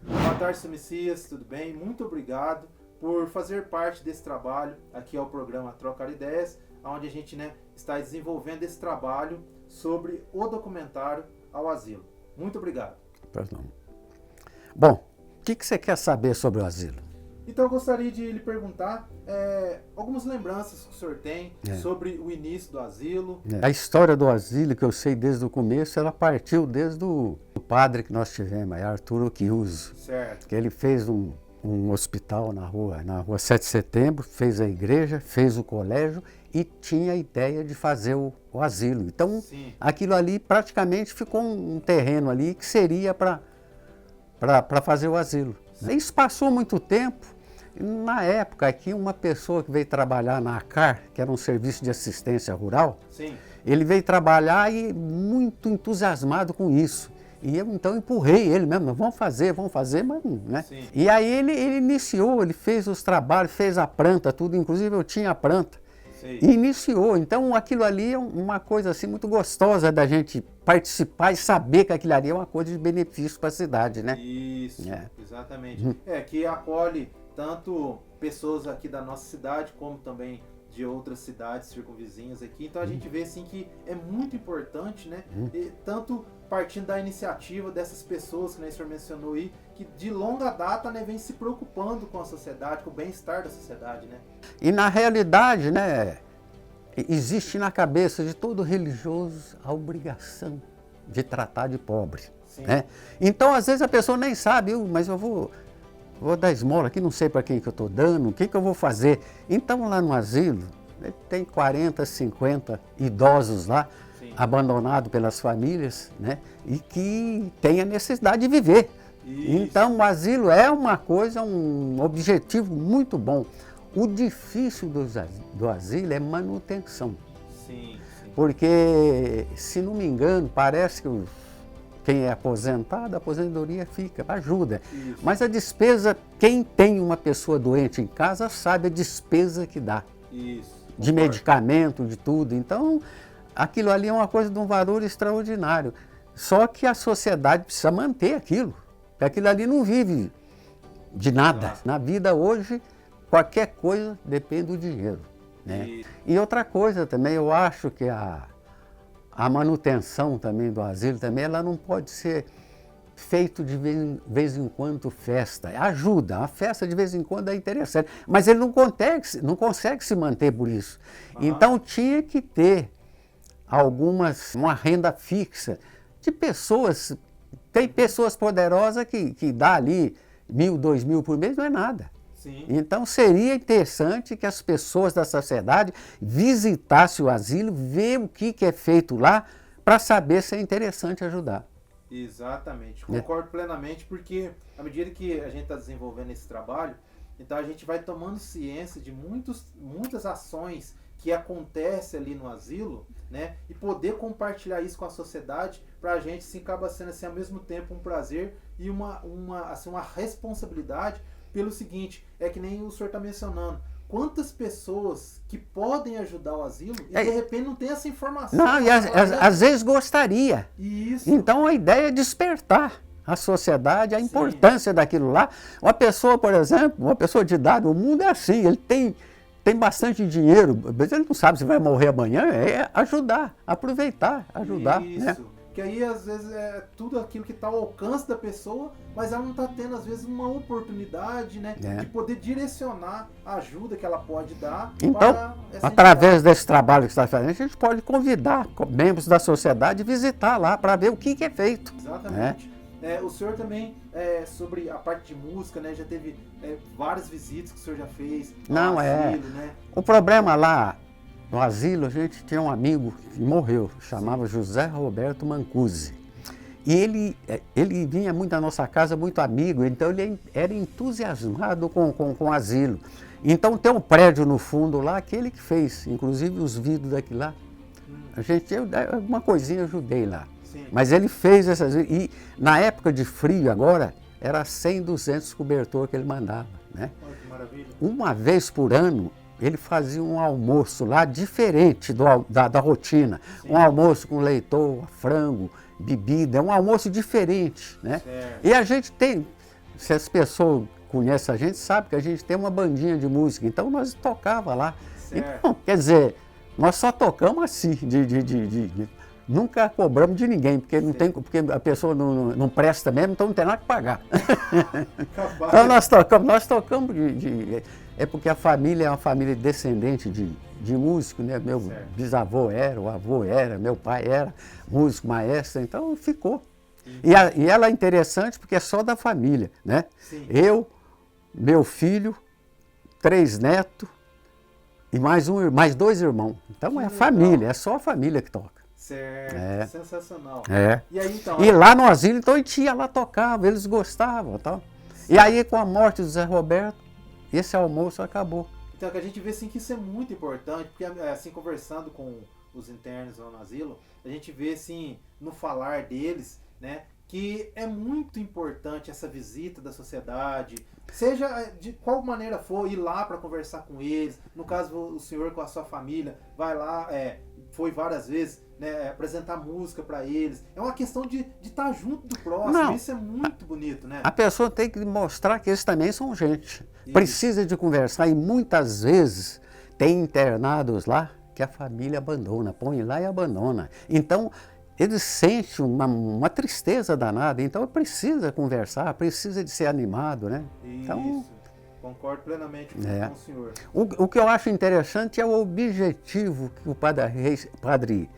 Boa tarde, Sr. Messias, tudo bem? Muito obrigado por fazer parte desse trabalho. Aqui é o programa Trocar Ideias, onde a gente está desenvolvendo esse trabalho sobre o documentário Ao Asilo. Muito obrigado. Perdão. Bom, o que você quer saber sobre o asilo? Então eu gostaria de lhe perguntar algumas lembranças que o senhor tem sobre o início do asilo. A história do asilo, que eu sei desde o começo, ela partiu desde o padre que nós tivemos, Arturo Chiuso. Certo. Que ele fez um hospital na rua 7 de setembro, fez a igreja, fez o colégio e tinha a ideia de fazer o asilo. Então, Sim. Aquilo ali praticamente ficou um terreno ali que seria para fazer o asilo. Sim. Isso passou muito tempo. Na época aqui, uma pessoa que veio trabalhar na ACAR, que era um serviço de assistência rural, Sim. ele veio trabalhar e muito entusiasmado com isso. E eu então empurrei ele mesmo, vamos fazer, mas né? Sim. E aí ele iniciou, ele fez os trabalhos, fez a planta, tudo, inclusive eu tinha a planta. Sim. E iniciou, então aquilo ali é uma coisa assim muito gostosa da gente participar e saber que aquilo ali é uma coisa de benefício para a cidade, né? Isso, exatamente. Que acolhe tanto pessoas aqui da nossa cidade, como também de outras cidades circunvizinhas aqui. Então a gente vê assim que é muito importante, né? E, tanto partindo da iniciativa dessas pessoas que o senhor mencionou aí, que de longa data vem se preocupando com a sociedade, com o bem-estar da sociedade, né? E na realidade, né, existe na cabeça de todo religioso a obrigação de tratar de pobre. Né? Então, às vezes a pessoa nem sabe, mas eu vou dar esmola aqui, não sei para quem que eu estou dando, o que eu vou fazer. Então, lá no asilo, tem 40, 50 idosos lá, abandonados pelas famílias, né? E que têm a necessidade de viver. Isso. Então, o asilo é uma coisa, um objetivo muito bom. O difícil do asilo é manutenção. Sim. Porque, se não me engano, parece que quem é aposentado, a aposentadoria fica, ajuda. Isso. Mas a despesa, quem tem uma pessoa doente em casa sabe a despesa que dá. Isso. De medicamento, de tudo. Então, aquilo ali é uma coisa de um valor extraordinário. Só que a sociedade precisa manter aquilo. Porque aquilo ali não vive de nada. Na vida hoje, qualquer coisa depende do dinheiro. Né? E outra coisa também, eu acho que a manutenção também do asilo também, ela não pode ser feito de vez em quando festa. Ajuda, a festa de vez em quando é interessante, mas ele não consegue se manter por isso. Então tinha que ter uma renda fixa de pessoas. Tem pessoas poderosas que dá ali 1.000, 2.000 por mês, não é nada. Sim. Então seria interessante que as pessoas da sociedade visitassem o asilo, ver o que é feito lá, para saber se é interessante ajudar. Exatamente, concordo plenamente, porque à medida que a gente está desenvolvendo esse trabalho, então a gente vai tomando ciência de muitas ações que acontecem ali no asilo, né? E poder compartilhar isso com a sociedade, para a gente se acaba sendo assim, ao mesmo tempo um prazer e uma responsabilidade. Pelo seguinte, é que nem o senhor está mencionando, quantas pessoas que podem ajudar o asilo e de repente não tem essa informação. Não, e às vezes gostaria. Isso. Então a ideia é despertar a sociedade, a importância daquilo lá. Uma pessoa, por exemplo, uma pessoa de idade, o mundo é assim, ele tem bastante dinheiro, mas ele não sabe se vai morrer amanhã, é ajudar, aproveitar, ajudar. Isso. Né? Que aí, às vezes, é tudo aquilo que está ao alcance da pessoa, mas ela não está tendo, às vezes, uma oportunidade, né, de poder direcionar a ajuda que ela pode dar. Então, para através desse trabalho que você está fazendo, a gente pode convidar membros da sociedade a visitar lá para ver o que é feito. Exatamente. O senhor também, sobre a parte de música, né, já teve várias visitas que o senhor já fez. Não, asilo, né? O problema lá no asilo, a gente tinha um amigo que morreu, chamava José Roberto Mancusi. E ele vinha muito à nossa casa, muito amigo, então ele era entusiasmado com o asilo. Então tem um prédio no fundo lá, que ele que fez, inclusive os vidros daqui lá. Alguma coisinha eu ajudei lá. Sim. Mas ele fez essas... E na época de frio agora, era 100, 200 cobertor que ele mandava. Né? Olha que maravilha. Uma vez por ano, ele fazia um almoço lá diferente da rotina. Sim. Um almoço com leitoa, frango, bebida, um almoço diferente. Né? E a gente tem... se as pessoas conhecem a gente, sabe que a gente tem uma bandinha de música, então nós tocava lá. Então, quer dizer, nós só tocamos assim, nunca cobramos de ninguém, porque, não tem, porque a pessoa não presta mesmo, então não tem nada que pagar. Então nós tocamos é porque a família é uma família descendente de músico, né? Meu bisavô era, o avô era, meu pai era músico, maestro, então ficou. E ela é interessante porque é só da família, né? Sim. Eu, meu filho, 3 netos e mais 2 irmãos. Então é família, é só a família que toca. Certo, sensacional. E aí, então, e lá no asilo, então a gente ia lá, tocava, eles gostavam, tal. E aí com a morte do Zé Roberto, esse almoço acabou. Então que a gente vê assim que isso é muito importante, porque assim conversando com os internos lá no asilo, a gente vê assim no falar deles, né, que é muito importante essa visita da sociedade, seja de qual maneira for, ir lá para conversar com eles. No caso, o senhor com a sua família vai lá, foi várias vezes, né, apresentar música para eles. É uma questão de estar junto do próximo. Não, isso é muito bonito, né? A pessoa tem que mostrar que eles também são gente. Isso. Precisa de conversar e muitas vezes tem internados lá que a família abandona, põe lá e abandona. Então, eles sentem uma tristeza danada, então precisa conversar, precisa de ser animado, né? Isso, então, concordo plenamente com o senhor. O que eu acho interessante é o objetivo que o padre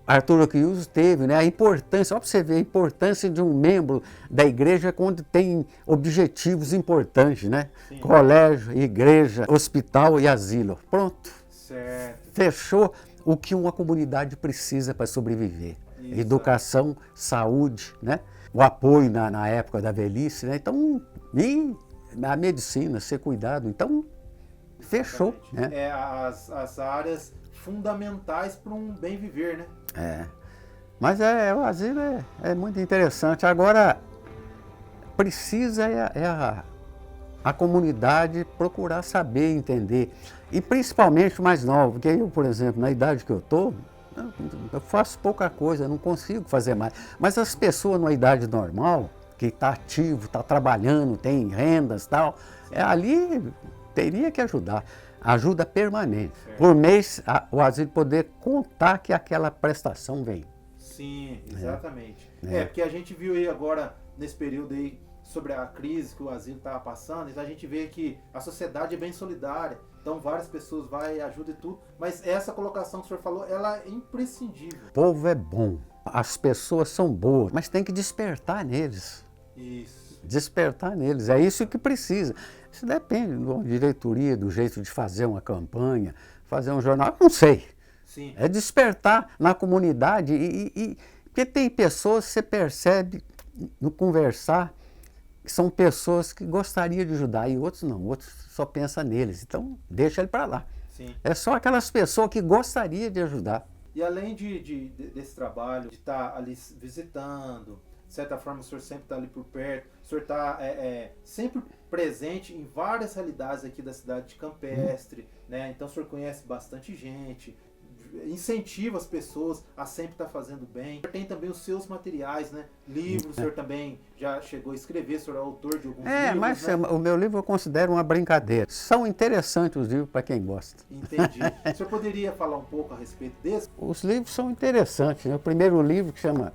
Arthur Occhiuto teve, né? A importância, olha para você ver a importância de um membro da igreja quando tem objetivos importantes, né? Sim. Colégio, igreja, hospital e asilo. Pronto. Certo. Fechou o que uma comunidade precisa para sobreviver. Isso. Educação, saúde, né? O apoio na época da velhice, né? Então, e na medicina, ser cuidado. Então, fechou. Né? As áreas fundamentais para um bem viver, né? Mas o asilo é muito interessante. Agora, precisa a comunidade procurar saber, entender. E principalmente o mais novo, porque eu, por exemplo, na idade que eu estou, eu faço pouca coisa, não consigo fazer mais. Mas as pessoas numa idade normal, que está ativo, está trabalhando, tem rendas e tal, ali teria que ajudar. Ajuda permanente. Por mês, o asilo poder contar que aquela prestação vem. Sim, exatamente. Porque a gente viu aí agora, nesse período aí, sobre a crise que o asilo estava passando, então a gente vê que a sociedade é bem solidária, então várias pessoas vão e ajudam e tudo, mas essa colocação que o senhor falou, ela é imprescindível. O povo é bom, as pessoas são boas, mas tem que despertar neles. Isso. Despertar neles, é isso que precisa. Isso depende da diretoria, do jeito de fazer uma campanha, fazer um jornal, não sei. Sim. É despertar na comunidade porque tem pessoas que você percebe no conversar que são pessoas que gostariam de ajudar e outros não, outros só pensam neles, então deixa ele para lá. Sim. É só aquelas pessoas que gostariam de ajudar. E além desse trabalho, de estar ali visitando, de certa forma o senhor sempre está ali por perto, o senhor está sempre presente em várias realidades aqui da cidade de Campestre, né? Então o senhor conhece bastante gente, incentiva as pessoas a sempre estar fazendo bem. Tem também os seus materiais, né? Livros, o senhor também já chegou a escrever, o senhor é autor de alguns livros, mas né? O meu livro eu considero uma brincadeira. São interessantes os livros para quem gosta. Entendi. O senhor poderia falar um pouco a respeito desse? Os livros são interessantes, né? O primeiro livro que chama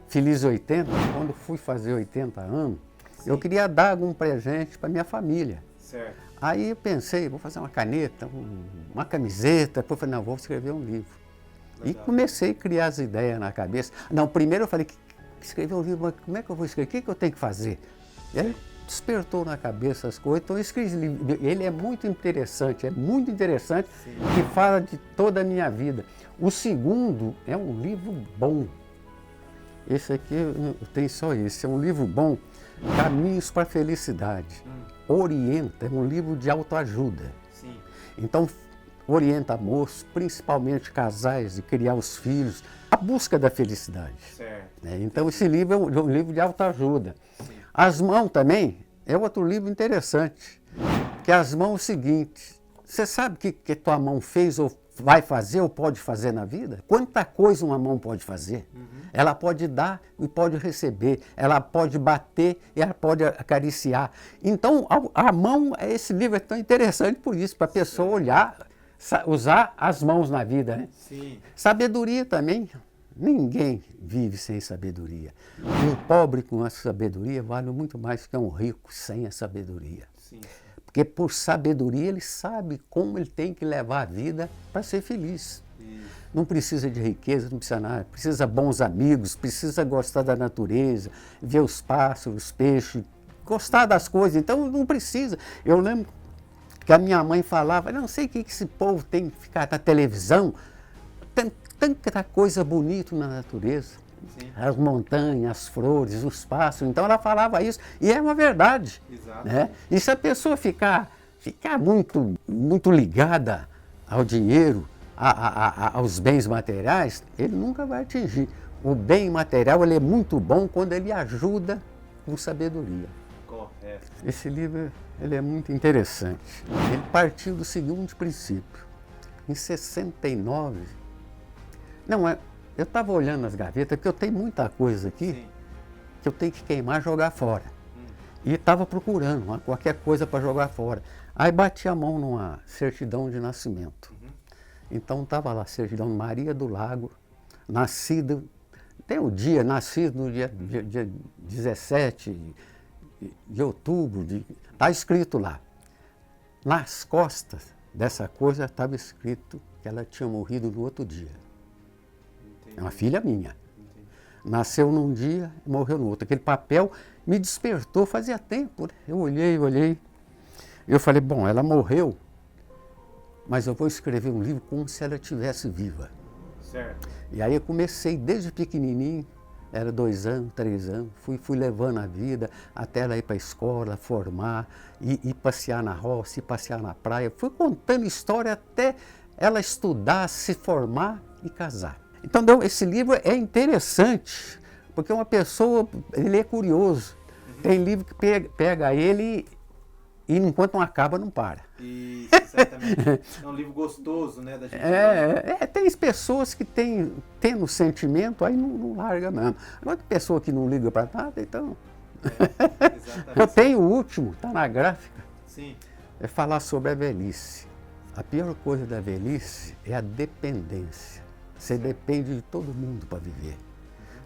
Feliz 80, quando fui fazer 80 anos, sim, eu queria dar algum presente para minha família. Certo. Aí eu pensei, vou fazer uma caneta, uma camiseta, depois falei, não, vou escrever um livro. Legal. E comecei a criar as ideias na cabeça. Não, primeiro eu falei, escrever um livro, mas como é que eu vou escrever? O que eu tenho que fazer? E aí despertou na cabeça as coisas, então eu escrevi esse livro. Ele é muito interessante, sim, que fala de toda a minha vida. O segundo é um livro bom. Esse aqui tem só esse, é um livro bom, Caminhos para a Felicidade. Orienta, é um livro de autoajuda. Sim. Então, orienta moços, principalmente casais, de criar os filhos, a busca da felicidade. Certo. Então, esse livro é um livro de autoajuda. Sim. As Mãos também é outro livro interessante, que As Mãos é o seguinte, você sabe o que tua mão fez ou vai fazer ou pode fazer na vida? Quanta coisa uma mão pode fazer? Ela pode dar e pode receber, ela pode bater e ela pode acariciar. Então, a mão, esse livro é tão interessante por isso, para a pessoa olhar, usar as mãos na vida, né? Sim. Sabedoria também. Ninguém vive sem sabedoria. Um pobre com a sabedoria vale muito mais que um rico sem a sabedoria. Sim. Porque por sabedoria ele sabe como ele tem que levar a vida para ser feliz. Não precisa de riqueza, não precisa nada. Precisa bons amigos, precisa gostar da natureza, ver os pássaros, os peixes, gostar das coisas. Então não precisa. Eu lembro que a minha mãe falava, não sei o que esse povo tem que ficar na televisão. Tem tanta coisa bonita na natureza. Sim. As montanhas, as flores, os pássaros. Então ela falava isso. E é uma verdade. Exato. Né? E se a pessoa ficar muito ligada ao dinheiro, aos bens materiais, ele nunca vai atingir. O bem material ele é muito bom quando ele ajuda com sabedoria. Correto. Esse livro ele é muito interessante. Ele partiu do seguinte princípio. Em 69, eu estava olhando as gavetas, porque eu tenho muita coisa aqui. Sim. Que eu tenho que queimar e jogar fora. E estava procurando qualquer coisa para jogar fora. Aí bati a mão numa certidão de nascimento. Então estava lá, certidão de Maria do Lago, nascido, tem o dia, nascido no dia 17 de outubro, está escrito lá. Nas costas dessa coisa estava escrito que ela tinha morrido no outro dia. Entendi. É uma filha minha. Entendi. Nasceu num dia e morreu no outro. Aquele papel me despertou, fazia tempo. Né? Eu olhei. Eu falei, bom, ela morreu, mas eu vou escrever um livro como se ela estivesse viva. Certo. E aí eu comecei desde pequenininho, era 2 anos, 3 anos, fui levando a vida até ela ir para a escola, formar, ir passear na roça, ir passear na praia. Fui contando história até ela estudar, se formar e casar. Então esse livro é interessante, porque uma pessoa, ele é curioso. Tem livro que pega ele e enquanto não acaba, não para. Isso, exatamente. É um livro gostoso, né, da gente tem pessoas que tendo sentimento, aí não larga mesmo. Agora tem pessoa que não liga para nada, então... exatamente. Eu tenho o último, está na gráfica, Sim. é falar sobre a velhice. A pior coisa da velhice é a dependência. Você depende de todo mundo para viver.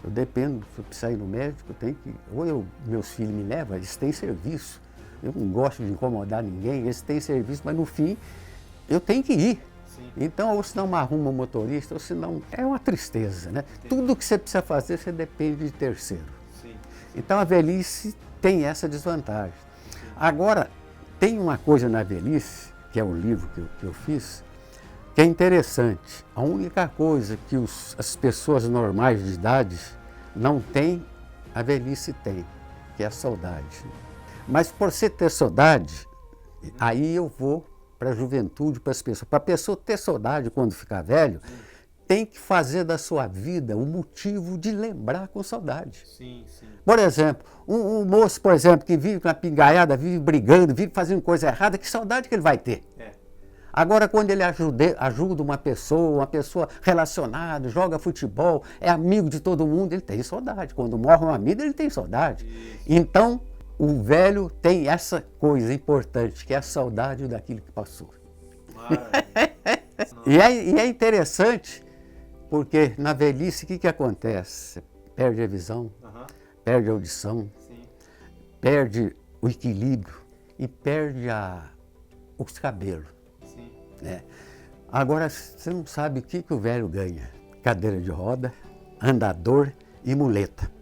Eu dependo, se eu precisar ir no médico, eu tenho que... meus filhos me levam, eles têm serviço. Eu não gosto de incomodar ninguém, eles têm serviço, mas no fim eu tenho que ir. Sim. Então, ou senão arruma um motorista, ou senão é uma tristeza, né? Tudo que você precisa fazer, você depende de terceiro. Sim. Então a velhice tem essa desvantagem. Agora, tem uma coisa na velhice, que é o livro que eu fiz, que é interessante. A única coisa que as pessoas normais de idade não têm, a velhice tem, que é a saudade. Mas por você ter saudade, aí eu vou para a juventude, para as pessoas. Para a pessoa ter saudade quando ficar velho, tem que fazer da sua vida um motivo de lembrar com saudade. Sim, sim. Por exemplo, um moço, por exemplo, que vive com a pingaiada, vive brigando, vive fazendo coisa errada, que saudade que ele vai ter? Agora, quando ele ajuda uma pessoa relacionada, joga futebol, é amigo de todo mundo, ele tem saudade. Quando morre um amigo, ele tem saudade. Isso. Então, o velho tem essa coisa importante, que é a saudade daquilo que passou. E é interessante, porque na velhice o que acontece? Você perde a visão, perde a audição, Sim. perde o equilíbrio e perde os cabelos. Sim. Né? Agora, você não sabe o que o velho ganha. Cadeira de roda, andador e muleta.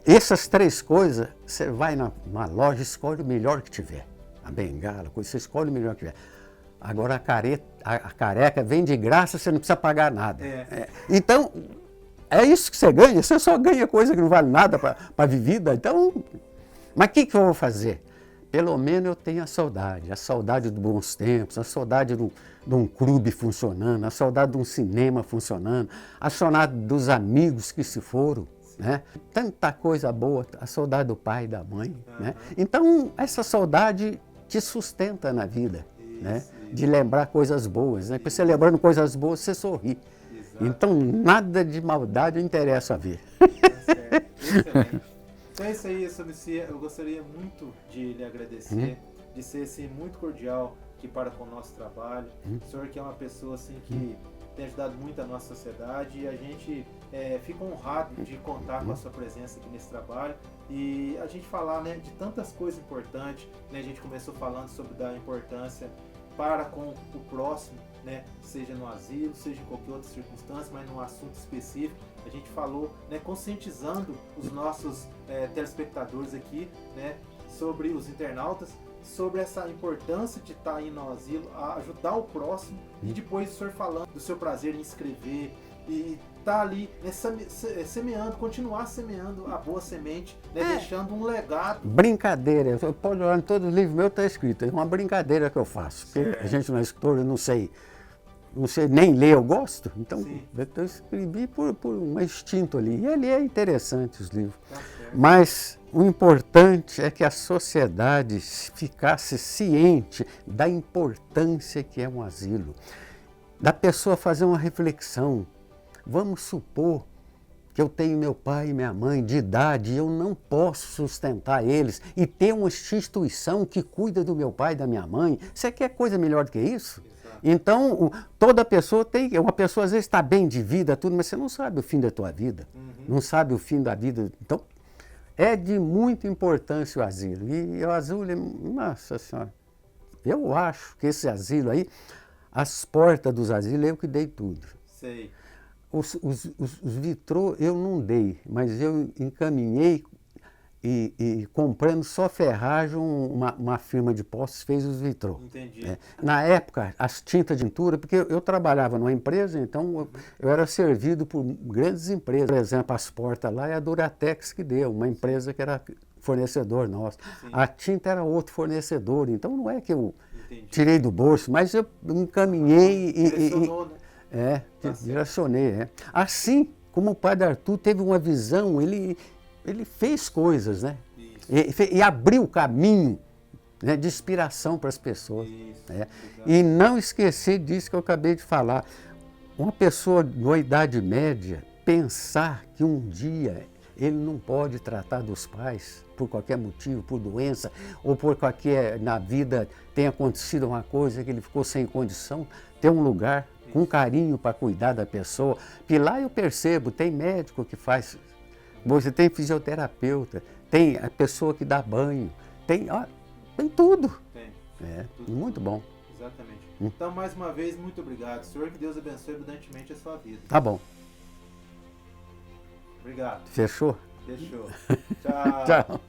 Essas 3 coisas, você vai numa loja, escolhe o melhor que tiver. A bengala, você escolhe o melhor que tiver. Agora a careca vem de graça, você não precisa pagar nada. Então, é isso que você ganha. Você só ganha coisa que não vale nada para a vivida. Então, mas o que eu vou fazer? Pelo menos eu tenho a saudade dos bons tempos, a saudade de um clube funcionando, a saudade de um cinema funcionando, a saudade dos amigos que se foram. Né? Tanta coisa boa, a saudade do pai e da mãe. Né? Então, essa saudade te sustenta na vida, né? De lembrar coisas boas. Né? Porque você lembrando coisas boas, você sorri. Então, nada de maldade interessa ver. Tá certo. Excelente. Então é isso aí, Sr. Messias. Eu gostaria muito de lhe agradecer, de ser assim, muito cordial aqui para com o nosso trabalho. O senhor que é uma pessoa assim, que tem ajudado muito a nossa sociedade e a gente fica honrado de contar com a sua presença aqui nesse trabalho e a gente falar, né, de tantas coisas importantes, né? A gente começou falando sobre a importância para com o próximo, né, seja no asilo, seja em qualquer outra circunstância, mas num assunto específico. A gente falou, né, conscientizando os nossos telespectadores aqui, né, sobre os internautas, sobre essa importância de estar indo ao asilo, a ajudar o próximo, e depois o senhor falando do seu prazer em escrever e estar ali, né, semeando, continuar semeando a boa semente, né, deixando um legado. Brincadeira, você pode olhar em todos os livros meus, está escrito, é uma brincadeira que eu faço, porque a gente não é escritor, eu não sei nem ler, eu gosto, então eu escrevi por um instinto ali, e ali é interessante os livros. Mas o importante é que a sociedade ficasse ciente da importância que é um asilo, da pessoa fazer uma reflexão. Vamos supor que eu tenho meu pai e minha mãe de idade e eu não posso sustentar eles e ter uma instituição que cuida do meu pai e da minha mãe. Você quer coisa melhor do que isso? Então, toda pessoa uma pessoa às vezes está bem de vida, tudo, mas você não sabe o fim da tua vida, não sabe o fim da vida. Então, é de muita importância o asilo. E o asilo, nossa senhora, eu acho que esse asilo aí, as portas dos asilos, eu que dei tudo. Sei. Os vitrô eu não dei, mas eu encaminhei e comprando só ferragem, uma firma de postes fez os vitrô. Entendi. Na época, as tintas de tintura, porque eu trabalhava numa empresa, então eu era servido por grandes empresas. Por exemplo, as portas lá é a Duratex que deu, uma empresa que era fornecedor nosso. Sim. A tinta era outro fornecedor, então não é que eu tirei do bolso, mas eu encaminhei direcionei. Assim como o padre Arthur teve uma visão, ele fez coisas, né? E abriu o caminho, né, de inspiração para as pessoas. E não esquecer disso que eu acabei de falar. Uma pessoa de idade média pensar que um dia ele não pode tratar dos pais por qualquer motivo, por doença, ou por qualquer, na vida tenha acontecido uma coisa que ele ficou sem condição, ter um lugar com carinho para cuidar da pessoa. E lá eu percebo, tem médico que faz, você tem fisioterapeuta, tem a pessoa que dá banho, tem tudo. Tudo. Muito bom. Exatamente. Então, mais uma vez, muito obrigado. Senhor, que Deus abençoe abundantemente a sua vida. Tá bom. Obrigado. Fechou? Fechou. Tchau. Tchau.